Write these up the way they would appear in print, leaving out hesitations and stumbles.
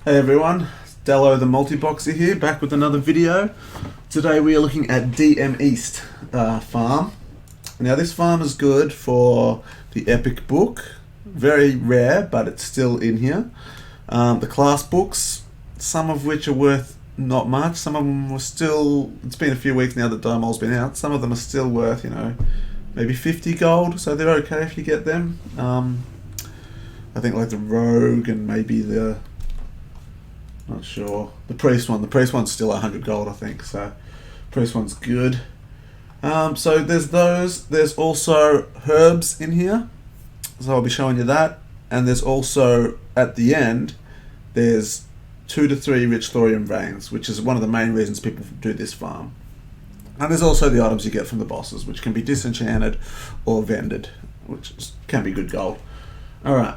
Hey everyone, Dello the Multiboxer here, back with another video. Today we are looking at DM East farm. Now this farm is good for the epic book. Very rare, but it's still in here. The class books, some of which are worth not much. Some of them were still, it's been a few weeks now that Diamol's been out. Some of them are still worth, maybe 50 gold, so they're okay if you get them. I think like the Rogue and maybe the, not sure, the Priest one. The Priest one's still 100 gold, I think, so Priest one's good. So there's those. There's also herbs in here, so I'll be showing you that. And there's also, at the end, there's 2 to 3 Rich Thorium Veins, which is one of the main reasons people do this farm. And there's also the items you get from the bosses, which can be disenchanted or vended, which can be good gold. Alright,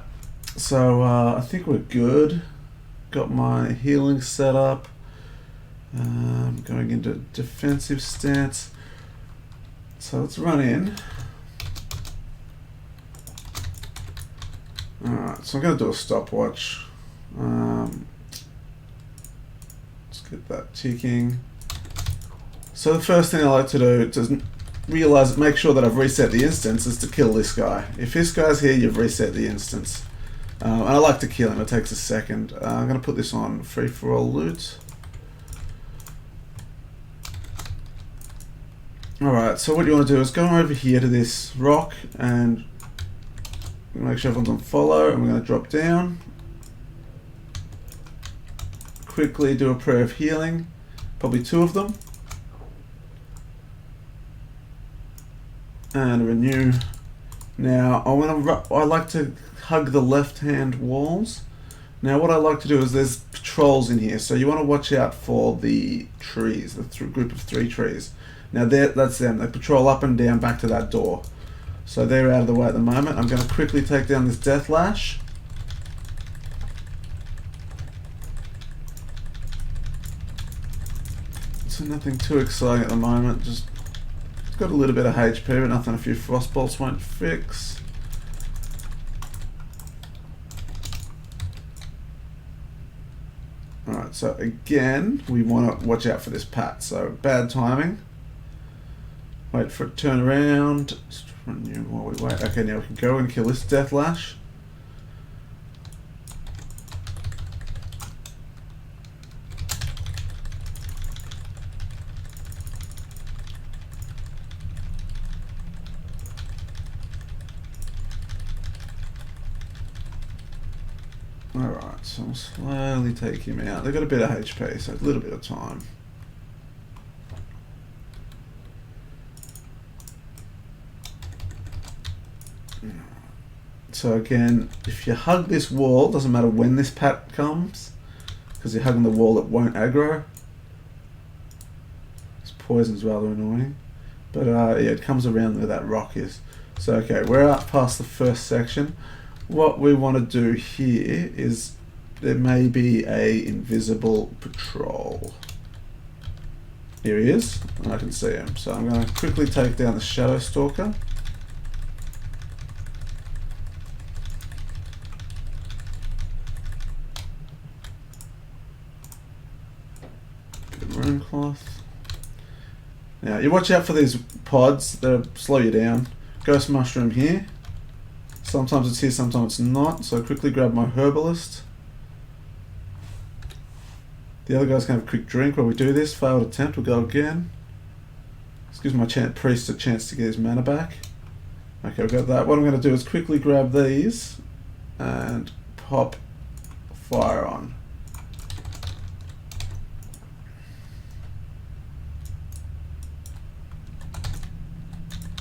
so I think we're good. Got my healing set up. Going into defensive stance. So let's run in. Alright, so I'm going to do a stopwatch. Let's get that ticking. So the first thing I like to do to make sure that I've reset the instance is to kill this guy. If this guy's here, you've reset the instance. And I like to kill him, it takes a second. I'm going to put this on free for all loot. Alright, so what you want to do is go over here to this rock and make sure everyone's on follow, and we're going to drop down. Quickly do a prayer of healing, probably 2 of them. And renew. Now, I like to hug the left-hand walls. Now, what I like to do is there's patrols in here, so you want to watch out for the trees, the group of 3 trees. Now, that's them. They patrol up and down back to that door. So they're out of the way at the moment. I'm going to quickly take down this Death Lash. So nothing too exciting at the moment. Just it's got a little bit of HP, but nothing a few frost bolts won't fix. Alright, so again, we want to watch out for this pat. So bad timing. Wait for it to turn around. Just renew while we wait. Okay, now we can go and kill this Death Lash. Alright, so I'll slowly take him out. They've got a bit of HP, so a little bit of time. So again, if you hug this wall, doesn't matter when this pat comes, because you're hugging the wall, it won't aggro. This poison's rather annoying. But yeah, it comes around where that rock is. So okay, we're out past the first section. What we want to do here is there may be a invisible patrol. Here he is, and I can see him. So I'm going to quickly take down the Shadow Stalker. Good rune cloth. Now you watch out for these pods, they'll slow you down. Ghost Mushroom here. Sometimes it's here, sometimes it's not, so I quickly grab my Herbalist. The other guys can have a quick drink while we do this. Failed attempt, we'll go again. This gives my priest a chance to get his mana back. Okay, we've got that. What I'm going to do is quickly grab these and pop fire on.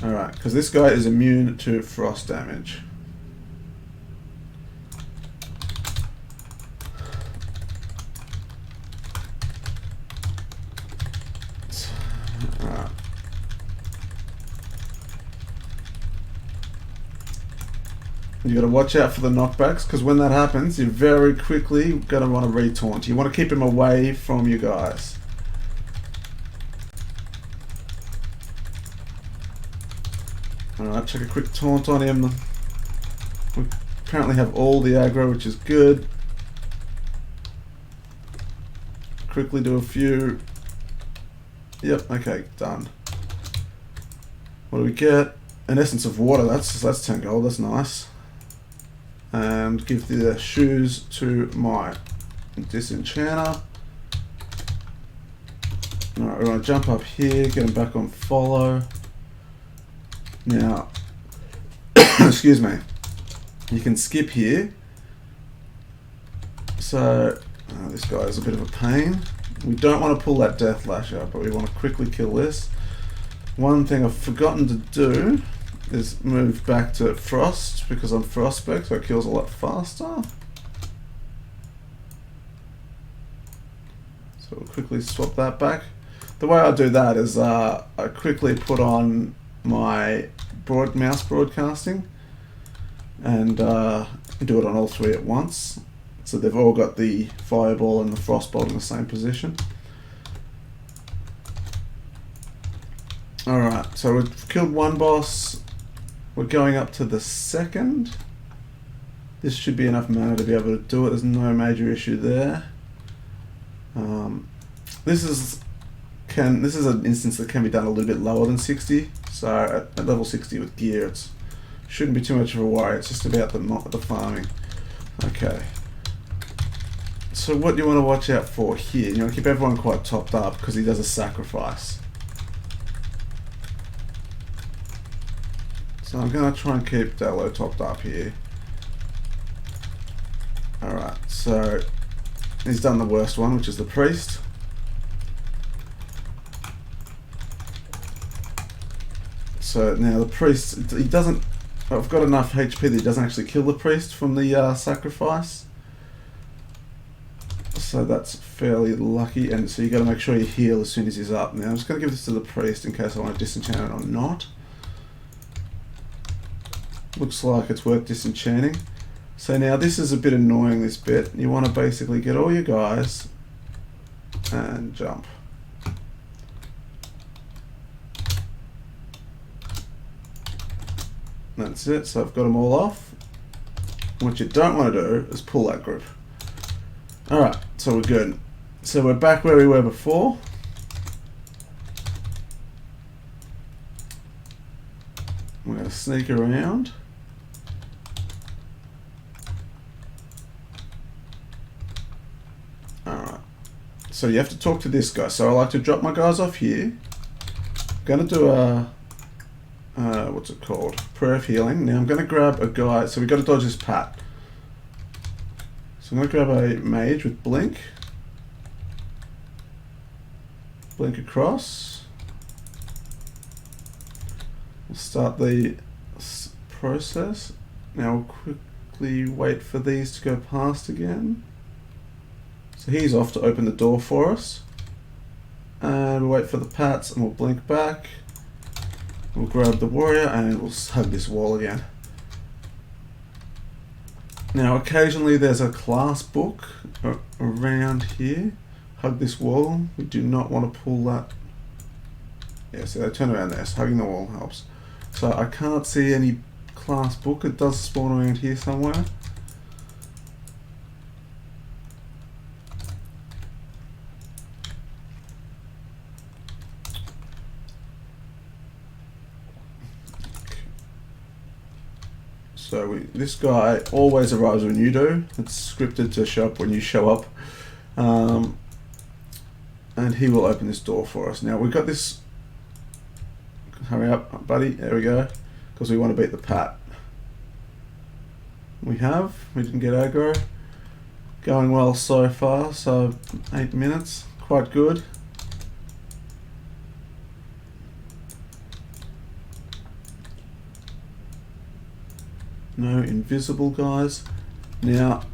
Alright, because this guy is immune to frost damage. You got to watch out for the knockbacks, because when that happens, you're very quickly going to want to retaunt. You want to keep him away from you guys. Alright, check a quick taunt on him. We apparently have all the aggro, which is good. quickly do a few. Yep, okay, done. What do we get? An essence of water, that's 10 gold, that's nice. And give the shoes to my disenchanter. Alright, we're gonna jump up here, get him back on follow. Now, excuse me, you can skip here. So, this guy is a bit of a pain. We don't want to pull that death lash out, but we want to quickly kill this. One thing I've forgotten to do is move back to frost, because I'm frostspec, so it kills a lot faster. So we'll quickly swap that back. The way I do that is I quickly put on my mouse broadcasting and do it on all three at once. So they've all got the fireball and the frostbolt in the same position. Alright, so we've killed one boss. We're going up to the second. This should be enough mana to be able to do it. There's no major issue there. This is an instance that can be done a little bit lower than 60. So at level 60 with gear, it shouldn't be too much of a worry. It's just about the farming. Okay. So what do you want to watch out for here? You want to keep everyone quite topped up because he does a sacrifice. So I'm going to try and keep Dello topped up here. Alright, so he's done the worst one, which is the priest. So now the priest, he doesn't, I've got enough HP that he doesn't actually kill the priest from the sacrifice. So that's fairly lucky, and so you got to make sure you heal as soon as he's up. Now I'm just going to give this to the priest in case I want to disenchant it or not. Looks like it's worth disenchanting. So now this is a bit annoying, this bit. You want to basically get all your guys and jump. That's it, so I've got them all off. What you don't want to do is pull that group. Alright, so we're good. So we're back where we were before. We're going to sneak around. Alright, so you have to talk to this guy. So I like to drop my guys off here. I'm going to do a what's it called? Prayer of healing. Now I'm going to grab a guy. So we've got to dodge this pat. So I'm going to grab a mage with blink. Blink across. We'll start the process. Now we'll quickly wait for these to go past again. So he's off to open the door for us. And we'll wait for the pats and we'll blink back. We'll grab the warrior and we'll hug this wall again. Now occasionally there's a class book around here. Hug this wall. We do not want to pull that. Yeah, so they turn around there, so hugging the wall helps. So I can't see any class book. It does spawn around here somewhere. So this guy always arrives when you do. It's scripted to show up when you show up. And he will open this door for us. Now we've got this. Hurry up, buddy. There we go. Because we want to beat the pat. We didn't get aggro. Going well so far. So 8 minutes. Quite good. No invisible guys. Now,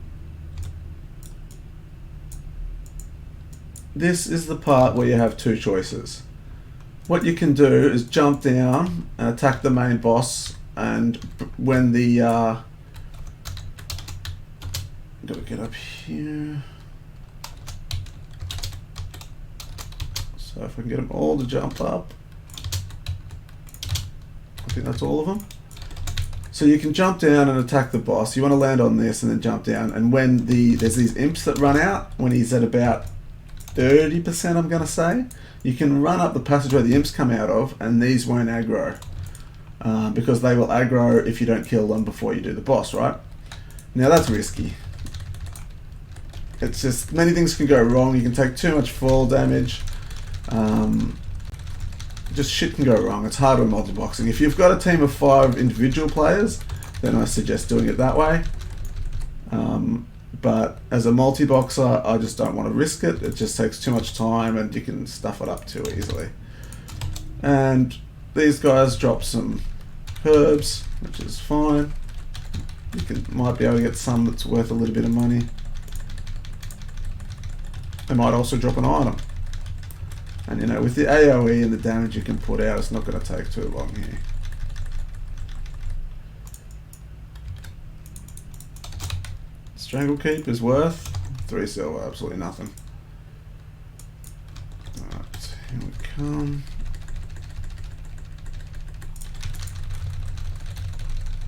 this is the part where you have two choices. What you can do is jump down and attack the main boss, and when the gotta get up here. So if I can get them all to jump up, I think that's all of them. So you can jump down and attack the boss. You want to land on this and then jump down. And when there's these imps that run out, when he's at about 30%, I'm going to say. You can run up the passageway the imps come out of, and these won't aggro. Because they will aggro if you don't kill them before you do the boss, right? Now that's risky. It's just, many things can go wrong. You can take too much fall damage. Just shit can go wrong. It's hard with multiboxing. If you've got a team of 5 individual players, then I suggest doing it that way. But as a multi-boxer, I just don't want to risk it. It just takes too much time and you can stuff it up too easily. And these guys drop some herbs, which is fine. You might be able to get some that's worth a little bit of money. They might also drop an item. And you know, with the AoE and the damage you can put out, it's not going to take too long here. Stranglekeep is worth 3 silver, absolutely nothing. Alright, here we come.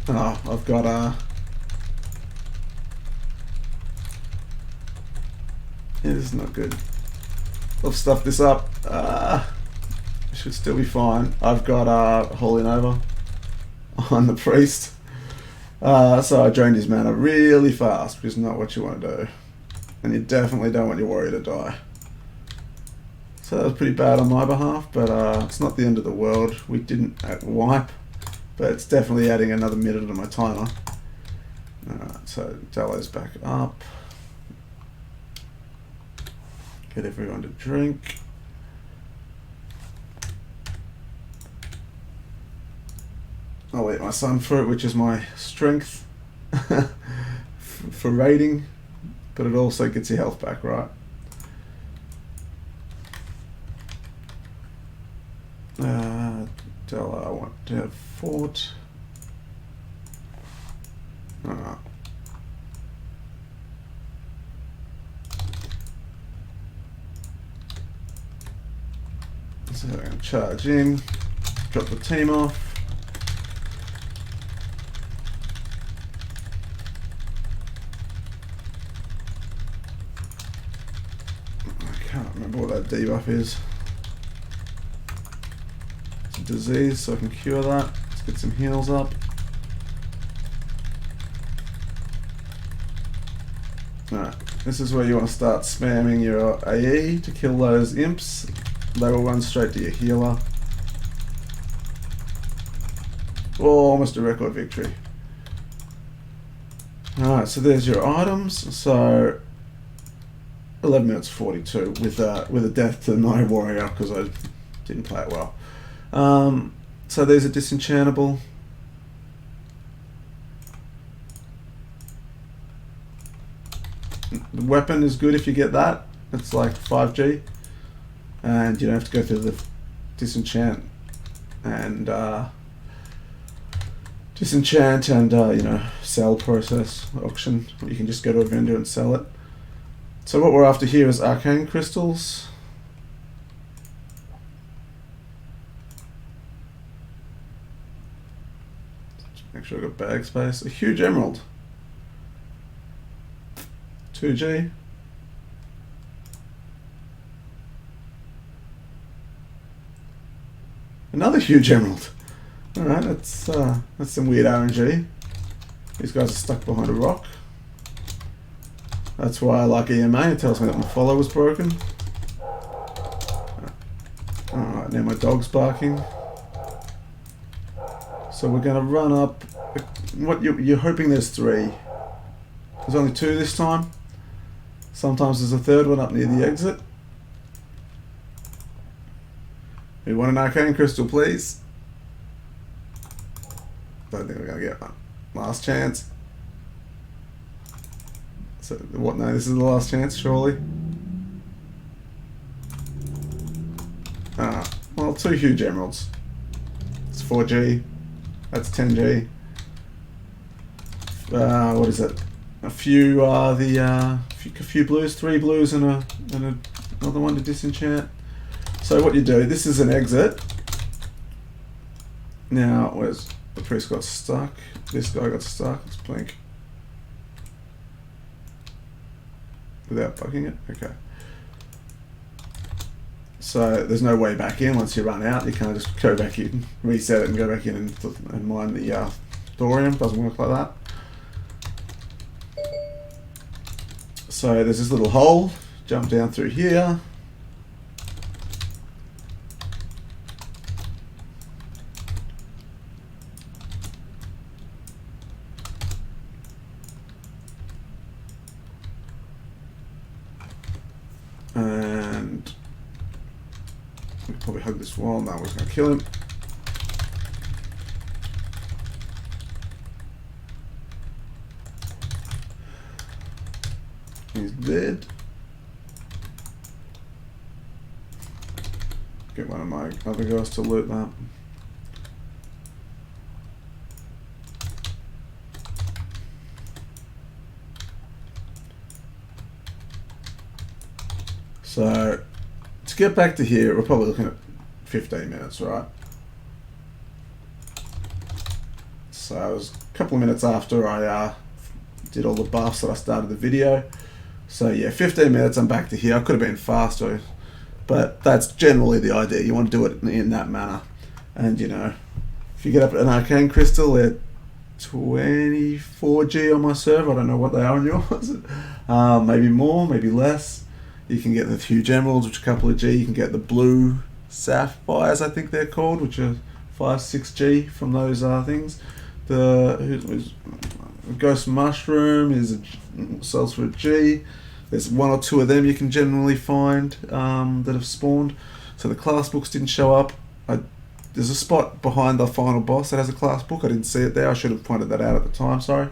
Oh, I've got yeah, this is not good. I've stuffed this up. Should still be fine. I've got Holy Nova on the priest. So I drained his mana really fast, which is not what you want to do. And you definitely don't want your warrior to die. So that was pretty bad on my behalf, but it's not the end of the world. We didn't wipe, but it's definitely adding another minute to my timer. Alright, so Dallo's back up. Get everyone to drink. I'll eat my sun fruit, which is my strength for raiding, but it also gets your health back, right? Della, I want to have fort. Alright. So I'm going to charge in, drop the team off. I can't remember what that debuff is. It's a disease, so I can cure that. Let's get some heals up. Alright, this is where you want to start spamming your AE to kill those imps. They will run straight to your healer. Oh, almost a record victory. Alright, so there's your items. So 11 minutes 42 with a death to my warrior because I didn't play it well. So there's a disenchantable. The weapon is good if you get that. It's like 5G. And you don't have to go through the disenchant and you know, sell process, auction. You can just go to a vendor and sell it. So what we're after here is arcane crystals. Make sure I got bag space. A huge emerald. 2G. Another huge emerald. Alright, that's some weird RNG. These guys are stuck behind a rock. That's why I like EMA. It tells me that my follow was broken. Alright, now my dog's barking. So we're going to run up. What you're hoping there's 3. There's only 2 this time. Sometimes there's a 3rd one up near the exit. We want an arcane crystal, please. Don't think we're going to get one. Last chance. So, what? No, this is the last chance, surely. Well, 2 huge emeralds. It's 4G. That's 10G. What is it? A few blues, 3 blues, and another one to disenchant. So what you do, this is an exit. Now, where's the priest got stuck? This guy got stuck. Let's blink. Without bugging it? Okay. So there's no way back in once you run out. You can't just go back in, reset it and go back in and mine the thorium. Doesn't work like that. So there's this little hole. Jump down through here. And we can probably hug this wall. No, we're just going to kill him. He's dead. Get one of my other guys to loot that. So, to get back to here, we're probably looking at 15 minutes, right? So, it was a couple of minutes after I did all the buffs that I started the video. So, yeah, 15 minutes, I'm back to here. I could have been faster, but that's generally the idea. You want to do it in that manner. And, you know, if you get up an arcane crystal at 24G on my server, I don't know what they are on yours. Maybe more, maybe less. You can get the huge emeralds, which are a couple of G. You can get the blue sapphires, I think they're called, which are 5-6G from those things. The ghost mushroom sells for a G. There's one or two of them you can generally find that have spawned. So the class books didn't show up. There's a spot behind the final boss that has a class book. I didn't see it there. I should have pointed that out at the time, sorry.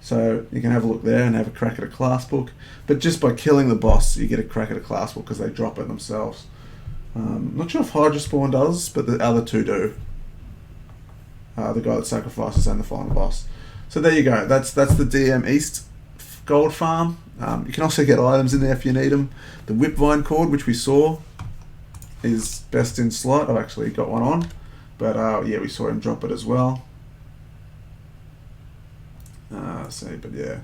So you can have a look there and have a crack at a class book. But just by killing the boss, you get a crack at a class book because they drop it themselves. Not sure if Hydra Spawn does, but the other two do. The guy that sacrifices and the final boss. So there you go. That's the DM East gold farm. You can also get items in there if you need them. The whipvine cord, which we saw, is best in slot. I've actually got one on. But yeah, we saw him drop it as well. But yeah,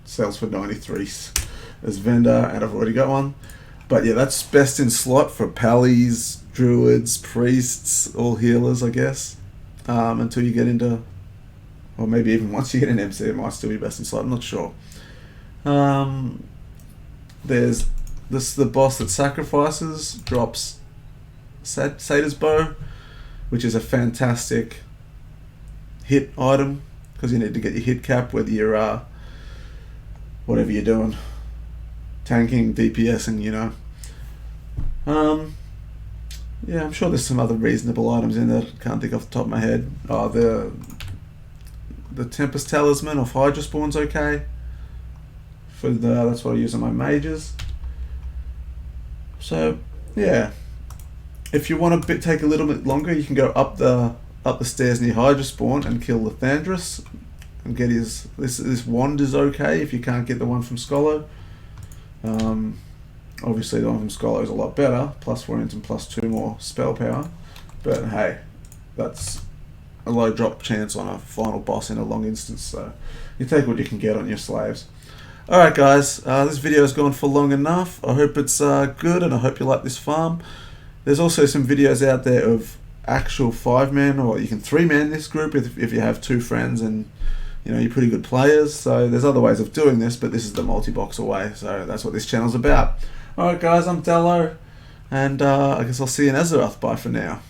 sells for 93 as vendor, and I've already got one. But yeah, that's best in slot for pallies, druids, priests, all healers, I guess. Until you get into, or maybe even once you get an MC, it might still be best in slot. I'm not sure. There's the boss that sacrifices, drops Satyr's bow, which is a fantastic hit item. Because you need to get your hit cap, whether you're whatever you're doing, tanking, DPSing, you know. Yeah, I'm sure there's some other reasonable items in there. Can't think off the top of my head. Oh, the Tempest Talisman of Hydra Spawn's okay. That's what I use on my mages. So yeah, if you want to take a little bit longer, you can go up the stairs near Hydra Spawn and kill the Thandris and get his this wand is okay if you can't get the one from Skolo. Obviously the one from Skolo is a lot better, plus wounds and plus 2 more spell power, but hey, that's a low drop chance on a final boss in a long instance, so you take what you can get on your slaves. Alright guys, this video has gone for long enough. I hope it's good, and I hope you like this farm. There's also some videos out there of actual 5-man, or you can 3-man this group if you have 2 friends and you know you're pretty good players. So there's other ways of doing this, but this is the multi-boxer way, so that's what this channel's about. Alright guys, I'm Dello, and I guess I'll see you in Azeroth. Bye for now.